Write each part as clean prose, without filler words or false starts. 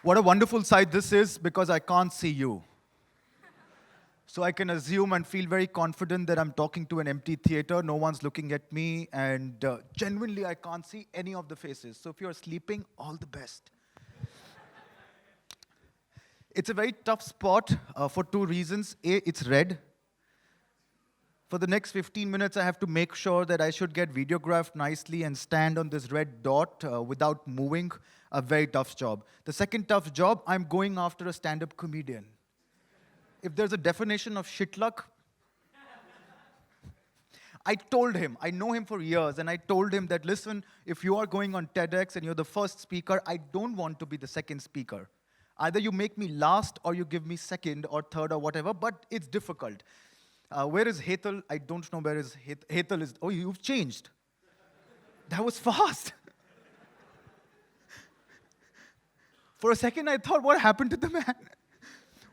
What a wonderful sight this is because I can't see you. So I can assume and feel very confident that I'm talking to an empty theater, no one's looking at me, and genuinely I can't see any of the faces. So if you're sleeping, all the best. It's a very tough spot for two reasons. A, it's red. For the next 15 minutes, I have to make sure that I should get videographed nicely and stand on this red dot without moving. A very tough job. The second tough job, I'm going after a stand-up comedian. If there's a definition of shit luck, I told him, I know him for years, and I told him that, listen, if you are going on TEDx and you're the first speaker, I don't want to be the second speaker. Either you make me last or you give me second or third or whatever, but it's difficult. Where is Hetal? I don't know where is Hetal is. Oh, you've changed. That was fast. For a second, I thought, what happened to the man?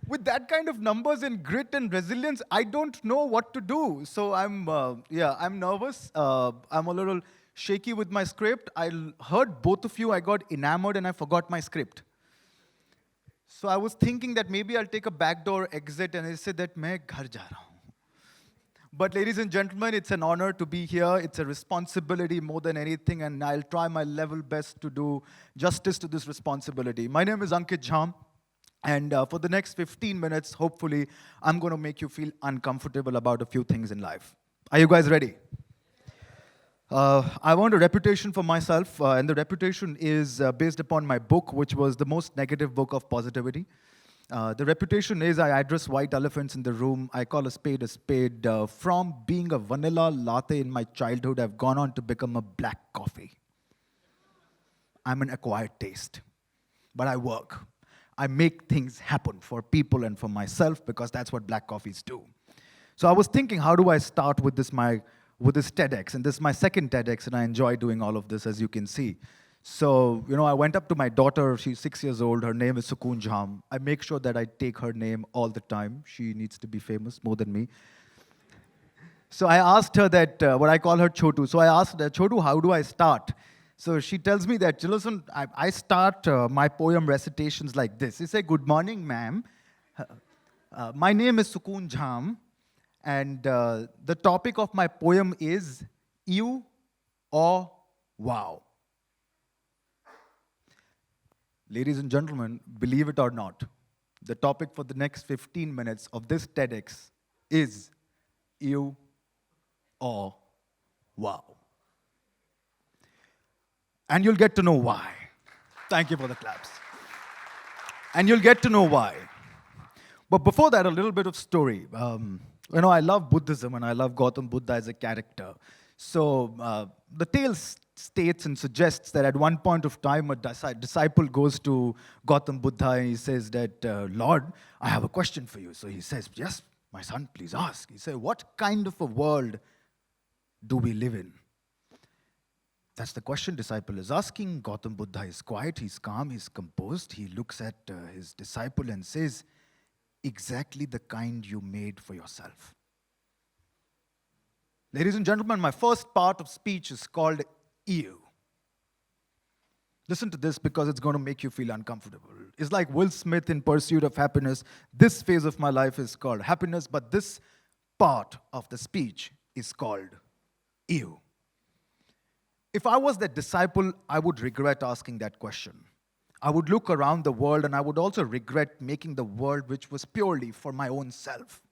With that kind of numbers and grit and resilience, I don't know what to do. So I'm nervous. I'm a little shaky with my script. I heard both of you. I got enamored and I forgot my script. So I was thinking that maybe I'll take a backdoor exit and I said that मैं घर जा रहा हूँ. But ladies and gentlemen, it's an honor to be here. It's a responsibility more than anything, and I'll try my level best to do justice to this responsibility. My name is Ankit Jhamb, and for the next 15 minutes, hopefully, I'm going to make you feel uncomfortable about a few things in life. Are you guys ready? I want a reputation for myself, and the reputation is based upon my book, which was the most negative book of positivity. The reputation is I address white elephants in the room. I call a spade a spade. From being a vanilla latte in my childhood, I've gone on to become a black coffee. I'm an acquired taste. But I work. I make things happen for people and for myself because that's what black coffees do. So I was thinking, how do I start with this TEDx? And this is my second TEDx, and I enjoy doing all of this, as you can see. So, I went up to my daughter. She's 6 years old. Her name is Jhamb. I make sure that I take her name all the time. She needs to be famous more than me. So I asked her that, what I call her Chotu. So I asked her, Chotu, how do I start? So she tells me that, listen, I start my poem recitations like this. I say, good morning, ma'am. My name is Jhamb. And the topic of my poem is you or wow. Ladies and gentlemen, believe it or not, the topic for the next 15 minutes of this TEDx is you or wow. And you'll get to know why. Thank you for the claps. And you'll get to know why. But before that, a little bit of story. I love Buddhism and I love Gautam Buddha as a character. So the tale states and suggests that at one point of time, a disciple goes to Gautam Buddha and he says that, Lord, I have a question for you. So he says, yes, my son, please ask. He said, what kind of a world do we live in? That's the question disciple is asking. Gautam Buddha is quiet, he's calm, he's composed. He looks at his disciple and says, exactly the kind you made for yourself. Ladies and gentlemen, my first part of speech is called you. Listen to this because it's going to make you feel uncomfortable. It's like Will Smith in Pursuit of Happiness. This phase of my life is called happiness, but this part of the speech is called you. If I was that disciple, I would regret asking that question. I would look around the world and I would also regret making the world which was purely for my own self.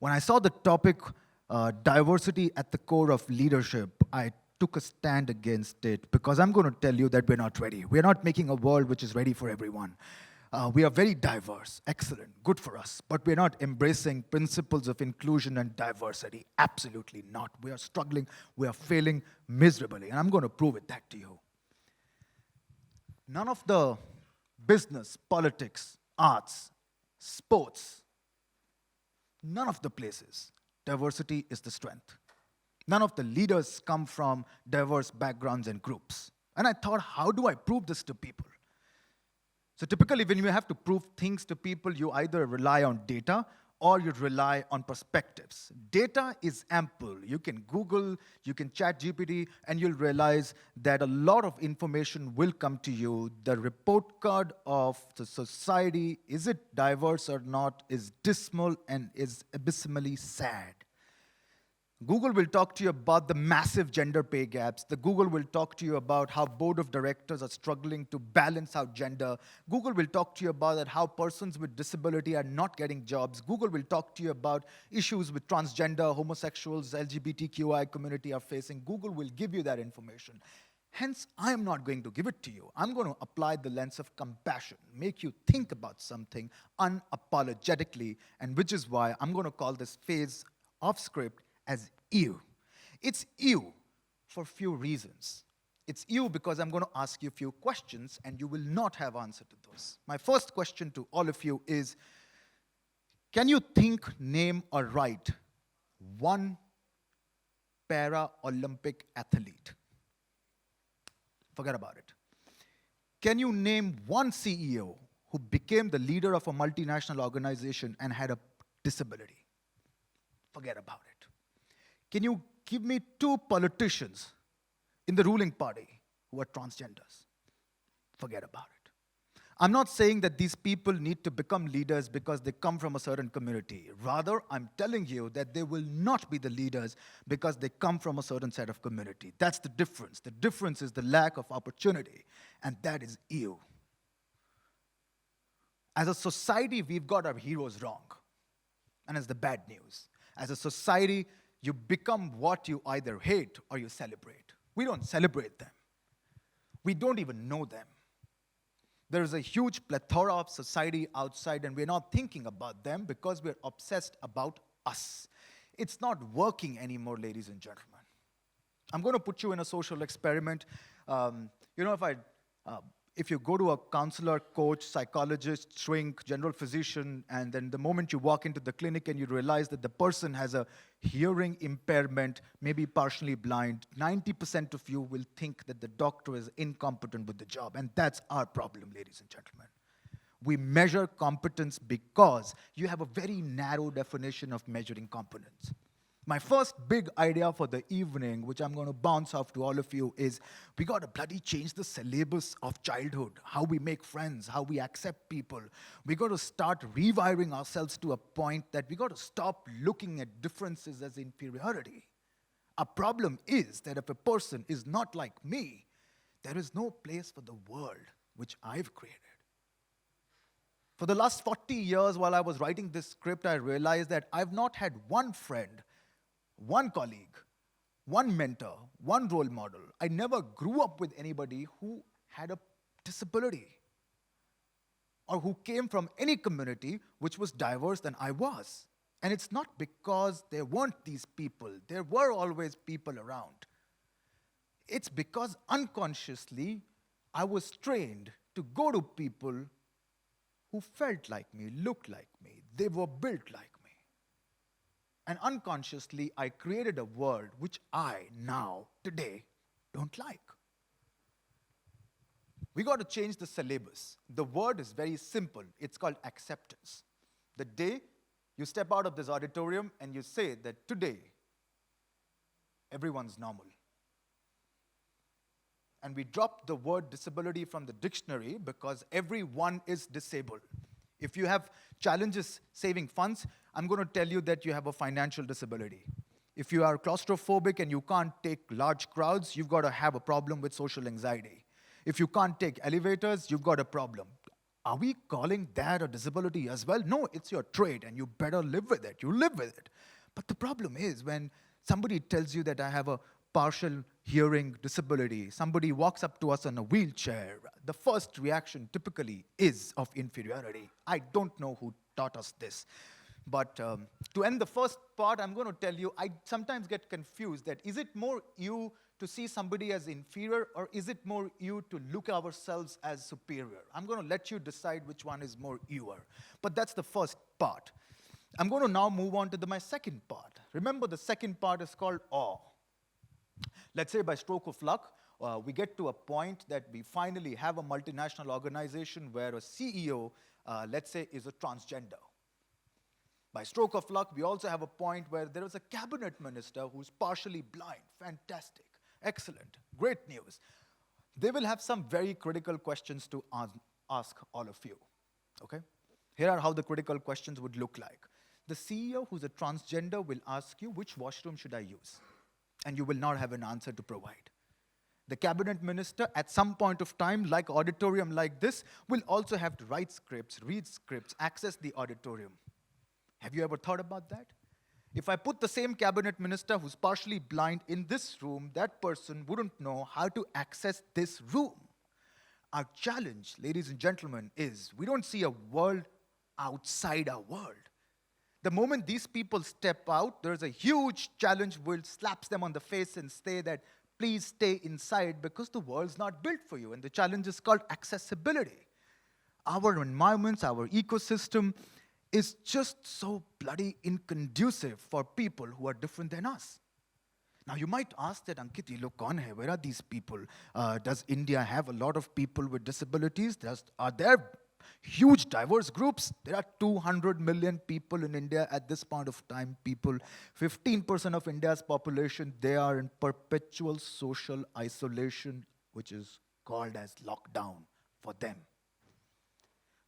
When I saw the topic, diversity at the core of leadership, I took a stand against it because I'm going to tell you that we're not ready. We're not making a world which is ready for everyone. We are very diverse, excellent, good for us, but we're not embracing principles of inclusion and diversity. Absolutely not. We are struggling, we are failing miserably, and I'm going to prove that to you. None of the business, politics, arts, sports, none of the places, diversity is the strength. None of the leaders come from diverse backgrounds and groups. And I thought, how do I prove this to people? So typically when you have to prove things to people, you either rely on data or you rely on perspectives. Data is ample. You can Google, you can chat GPT, and you'll realize that a lot of information will come to you. The report card of the society, is it diverse or not, is dismal and is abysmally sad. Google will talk to you about the massive gender pay gaps. The Google will talk to you about how board of directors are struggling to balance out gender. Google will talk to you about that how persons with disability are not getting jobs. Google will talk to you about issues with transgender, homosexuals, LGBTQI community are facing. Google will give you that information. Hence, I am not going to give it to you. I'm going to apply the lens of compassion, make you think about something unapologetically, and which is why I'm going to call this phase of script as you. It's you for few reasons. It's you because I'm going to ask you a few questions and you will not have answer to those. My first question to all of you is, can you think, name, or write one para-Olympic athlete? Forget about it. Can you name one CEO who became the leader of a multinational organization and had a disability? Forget about it. Can you give me two politicians in the ruling party who are transgenders? Forget about it. I'm not saying that these people need to become leaders because they come from a certain community. Rather, I'm telling you that they will not be the leaders because they come from a certain set of community. That's the difference. The difference is the lack of opportunity, and that is you. As a society, we've got our heroes wrong, and it's the bad news. As a society, you become what you either hate or you celebrate. We don't celebrate them. We don't even know them. There is a huge plethora of society outside, and we're not thinking about them because we're obsessed about us. It's not working anymore, ladies and gentlemen. I'm going to put you in a social experiment. If you go to a counselor, coach, psychologist, shrink, general physician, and then the moment you walk into the clinic and you realize that the person has a hearing impairment, maybe partially blind, 90% of you will think that the doctor is incompetent with the job. And that's our problem, ladies and gentlemen. We measure competence because you have a very narrow definition of measuring competence. My first big idea for the evening, which I'm going to bounce off to all of you, is we got to bloody change the syllabus of childhood, how we make friends, how we accept people. We got to start rewiring ourselves to a point that we got to stop looking at differences as inferiority. Our problem is that if a person is not like me, there is no place for the world which I've created. For the last 40 years while I was writing this script, I realized that I've not had one friend, one colleague, one mentor, one role model. I never grew up with anybody who had a disability or who came from any community which was diverse than I was. And it's not because there weren't these people. There were always people around. It's because unconsciously I was trained to go to people who felt like me, looked like me. They were built like me. And unconsciously, I created a world which I now, today, don't like. We got to change the syllabus. The word is very simple. It's called acceptance. The day you step out of this auditorium and you say that today, everyone's normal. And we dropped the word disability from the dictionary because everyone is disabled. If you have challenges saving funds, I'm going to tell you that you have a financial disability. If you are claustrophobic and you can't take large crowds, you've got to have a problem with social anxiety. If you can't take elevators, you've got a problem. Are we calling that a disability as well? No, it's your trait and you better live with it. You live with it. But the problem is when somebody tells you that I have a partial hearing disability, somebody walks up to us in a wheelchair, the first reaction typically is of inferiority. I don't know who taught us this. But to end the first part, I'm going to tell you, I sometimes get confused that is it more you to see somebody as inferior or is it more you to look at ourselves as superior? I'm going to let you decide which one is more youer. But that's the first part. I'm going to now move on to my second part. Remember, the second part is called awe. Let's say by stroke of luck, we get to a point that we finally have a multinational organization where a CEO, let's say, is a transgender. By stroke of luck, we also have a point where there is a cabinet minister who's partially blind. Fantastic, excellent, great news. They will have some very critical questions to ask all of you, okay? Here are how the critical questions would look like. The CEO, who's a transgender, will ask you, which washroom should I use? And you will not have an answer to provide. The cabinet minister, at some point of time, like auditorium like this, will also have to write scripts, read scripts, access the auditorium. Have you ever thought about that? If I put the same cabinet minister who's partially blind in this room, that person wouldn't know how to access this room. Our challenge, ladies and gentlemen, is we don't see a world outside our world. The moment these people step out, there's a huge challenge which slaps them on the face and say that, please stay inside because the world's not built for you. And the challenge is called accessibility. Our environments, our ecosystem is just so bloody inconducive for people who are different than us. Now you might ask that, Ankit, ye log kaun hai? Where are these people? Does India have a lot of people with disabilities? Are there huge diverse groups? There are 200 million people in India at this point of time. 15% of India's population, they are in perpetual social isolation, which is called as lockdown for them.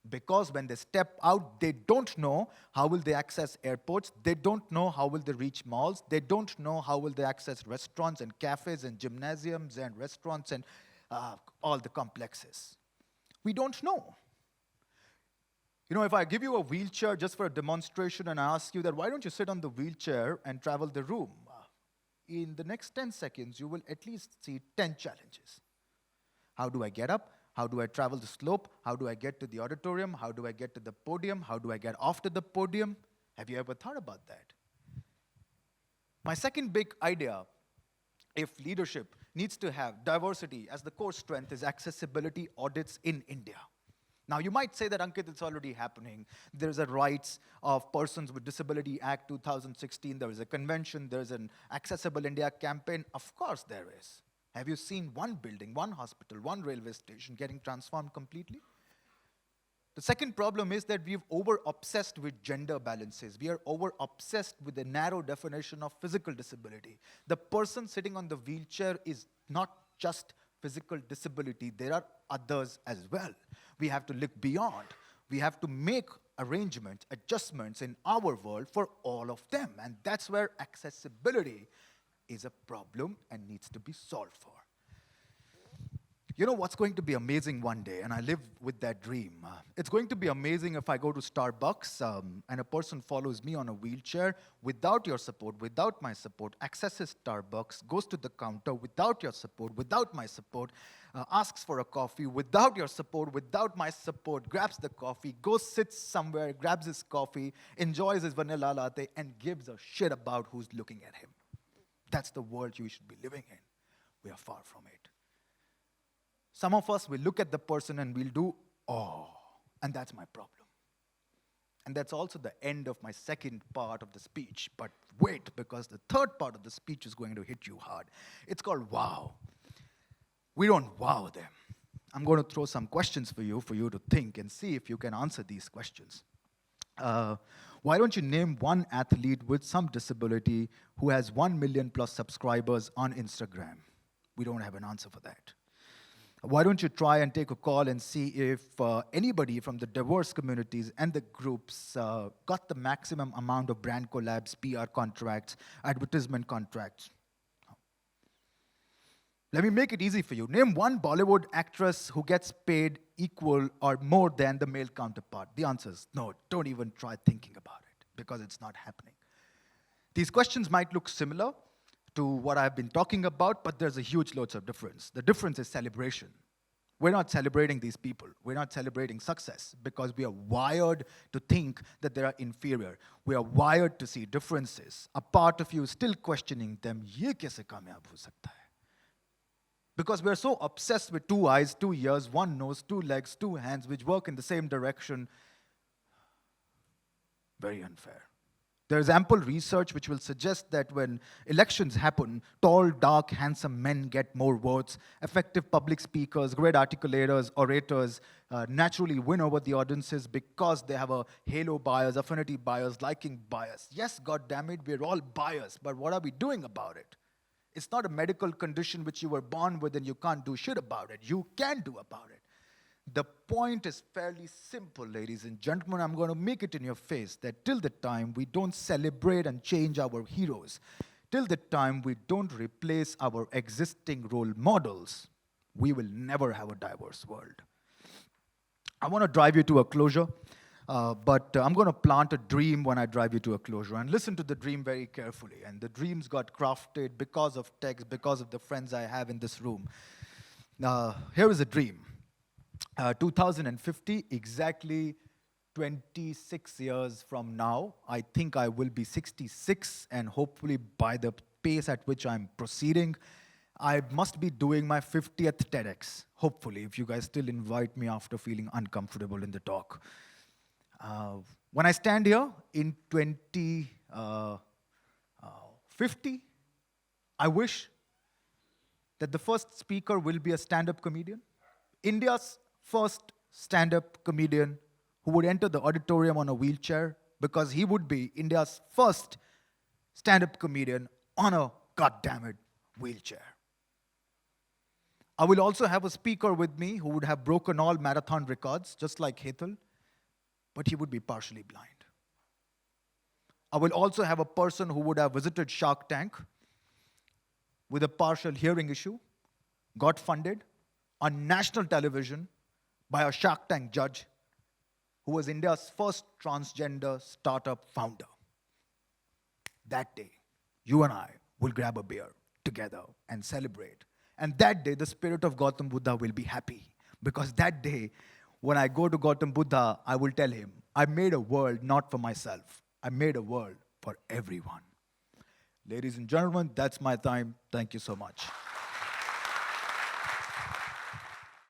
Because when they step out, they don't know how will they access airports. They don't know how will they reach malls. They don't know how will they access restaurants and cafes and gymnasiums and restaurants and all the complexes. We don't know. You know, if I give you a wheelchair just for a demonstration and I ask you that, why don't you sit on the wheelchair and travel the room? In the next 10 seconds, you will at least see 10 challenges. How do I get up? How do I travel the slope? How do I get to the auditorium? How do I get to the podium? How do I get off to the podium? Have you ever thought about that? My second big idea, if leadership needs to have diversity as the core strength, is accessibility audits in India. Now, you might say that, Ankit, it's already happening. There's a Rights of Persons with Disability Act 2016. There is a convention. There's an Accessible India campaign. Of course there is. Have you seen one building, one hospital, one railway station getting transformed completely? The second problem is that we've over-obsessed with gender balances. We are over-obsessed with the narrow definition of physical disability. The person sitting on the wheelchair is not just physical disability. There are others as well. We have to look beyond. We have to make arrangements, adjustments in our world for all of them. And that's where accessibility is a problem and needs to be solved for. You know what's going to be amazing one day, and I live with that dream. It's going to be amazing if I go to Starbucks and a person follows me on a wheelchair without your support, without my support, accesses Starbucks, goes to the counter without your support, without my support, asks for a coffee without your support, without my support, grabs the coffee, goes, sits somewhere, grabs his coffee, enjoys his vanilla latte, and gives a shit about who's looking at him. That's the world you should be living in. We are far from it. Some of us will look at the person and we'll do, oh, and that's my problem. And that's also the end of my second part of the speech. But wait, because the third part of the speech is going to hit you hard. It's called wow. We don't wow them. I'm going to throw some questions for you to think and see if you can answer these questions. Why don't you name one athlete with some disability who has 1 million plus subscribers on Instagram? We don't have an answer for that. Why don't you try and take a call and see if anybody from the diverse communities and the groups got the maximum amount of brand collabs, PR contracts, advertisement contracts? Let me make it easy for you. Name one Bollywood actress who gets paid equal or more than the male counterpart. The answer is no, don't even try thinking about it because it's not happening. These questions might look similar to what I've been talking about, but there's a huge loads of difference. The difference is celebration. We're not celebrating these people. We're not celebrating success because we are wired to think that they are inferior. We are wired to see differences. A part of you is still questioning them. Ye kaise kamyab ho sakta hai? Because we're so obsessed with 2 eyes, 2 ears, 1 nose, 2 legs, 2 hands, which work in the same direction. Very unfair. There's ample research which will suggest that when elections happen, tall, dark, handsome men get more votes. Effective public speakers, great articulators, orators naturally win over the audiences because they have a halo bias, affinity bias, liking bias. Yes, God damn it, we're all biased, but what are we doing about it? It's not a medical condition which you were born with and you can't do shit about it. You can do about it. The point is fairly simple, ladies and gentlemen. I'm going to make it in your face that till the time we don't celebrate and change our heroes, till the time we don't replace our existing role models, we will never have a diverse world. I want to drive you to a closure, but I'm going to plant a dream when I drive you to a closure. And listen to the dream very carefully. And the dreams got crafted because of text, because of the friends I have in this room. Here is a dream. 2050, exactly 26 years from now, I think I will be 66, and hopefully by the pace at which I'm proceeding, I must be doing my 50th TEDx, hopefully, if you guys still invite me after feeling uncomfortable in the talk. When I stand here in 2050, I wish that the first speaker will be a stand-up comedian, India's first stand-up comedian who would enter the auditorium on a wheelchair, because he would be India's first stand-up comedian on a goddammit wheelchair. I will also have a speaker with me who would have broken all marathon records, just like Hetal, but he would be partially blind. I will also have a person who would have visited Shark Tank with a partial hearing issue, got funded on national television by a Shark Tank judge who was India's first transgender startup founder. That day, you and I will grab a beer together and celebrate. And that day, the spirit of Gautam Buddha will be happy. Because that day, when I go to Gautam Buddha, I will tell him, I made a world not for myself. I made a world for everyone. Ladies and gentlemen, that's my time. Thank you so much.